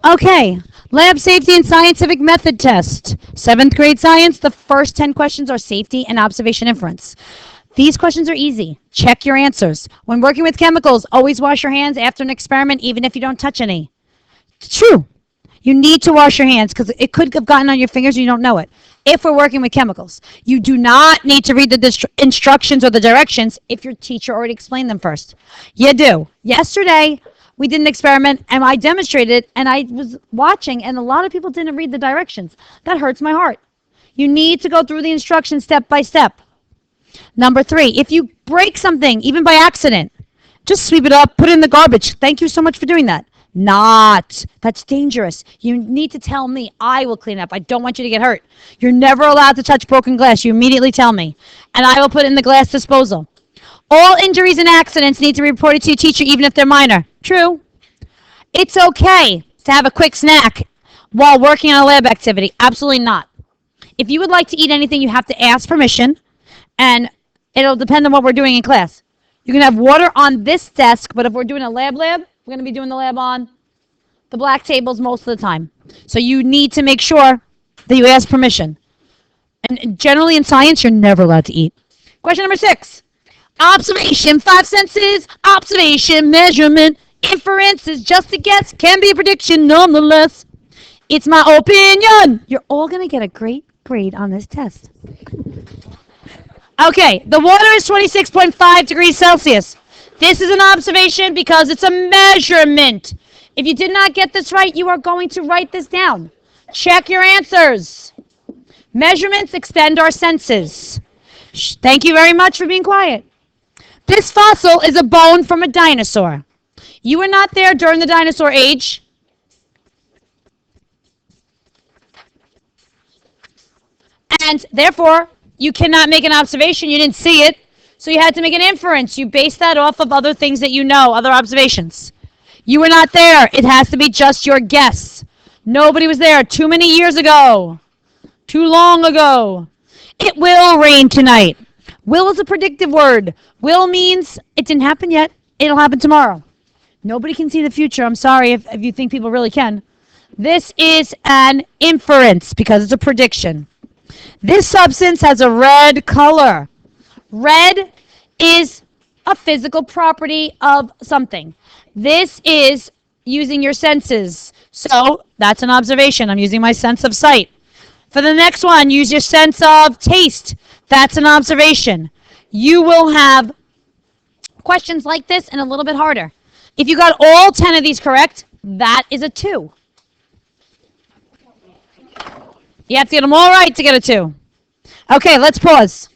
Okay, lab safety and scientific method test. 7th grade science, the first 10 questions are safety and observation inference. These questions are easy. Check your answers. When working with chemicals, always wash your hands after an experiment, even if you don't touch any. It's true. You need to wash your hands because it could have gotten on your fingers and you don't know it. If we're working with chemicals, you do not need to read the instructions or the directions if your teacher already explained them first. You do. Yesterday, we did an experiment and I demonstrated it and I was watching and a lot of people didn't read the directions. That hurts my heart. You need to go through the instructions step by step. Number 3, if you break something, even by accident, just sweep it up, put it in the garbage. Thank you so much for doing that. Not. That's dangerous. You need to tell me. I will clean up. I don't want you to get hurt. You're never allowed to touch broken glass. You immediately tell me. And I will put it in the glass disposal. All injuries and accidents need to be reported to your teacher, even if they're minor. True. It's okay to have a quick snack while working on a lab activity. Absolutely not. If you would like to eat anything, you have to ask permission, and it'll depend on what we're doing in class. You can have water on this desk, but if we're doing a lab, we're going to be doing the lab on the black tables most of the time. So you need to make sure that you ask permission. And generally in science, you're never allowed to eat. Question number 6. Observation, 5 senses, observation, measurement, inference is just a guess, can be a prediction nonetheless. It's my opinion. You're all going to get a great grade on this test. Okay, the water is 26.5 degrees Celsius. This is an observation because it's a measurement. If you did not get this right, you are going to write this down. Check your answers. Measurements extend our senses. Thank you very much for being quiet. This fossil is a bone from a dinosaur. You were not there during the dinosaur age. And therefore, you cannot make an observation. You didn't see it. So you had to make an inference. You based that off of other things that you know, other observations. You were not there. It has to be just your guess. Nobody was there. Too many years ago. Too long ago. It will rain tonight. Will is a predictive word. Will means it didn't happen yet. It'll happen tomorrow. Nobody can see the future. I'm sorry if you think people really can. This is an inference because it's a prediction. This substance has a red color. Red is a physical property of something. This is using your senses. So that's an observation. I'm using my sense of sight. For the next one, use your sense of taste. That's an observation. You will have questions like this and a little bit harder. If you got all 10 of these correct, that is a 2. You have to get them all right to get a 2. Okay, let's pause.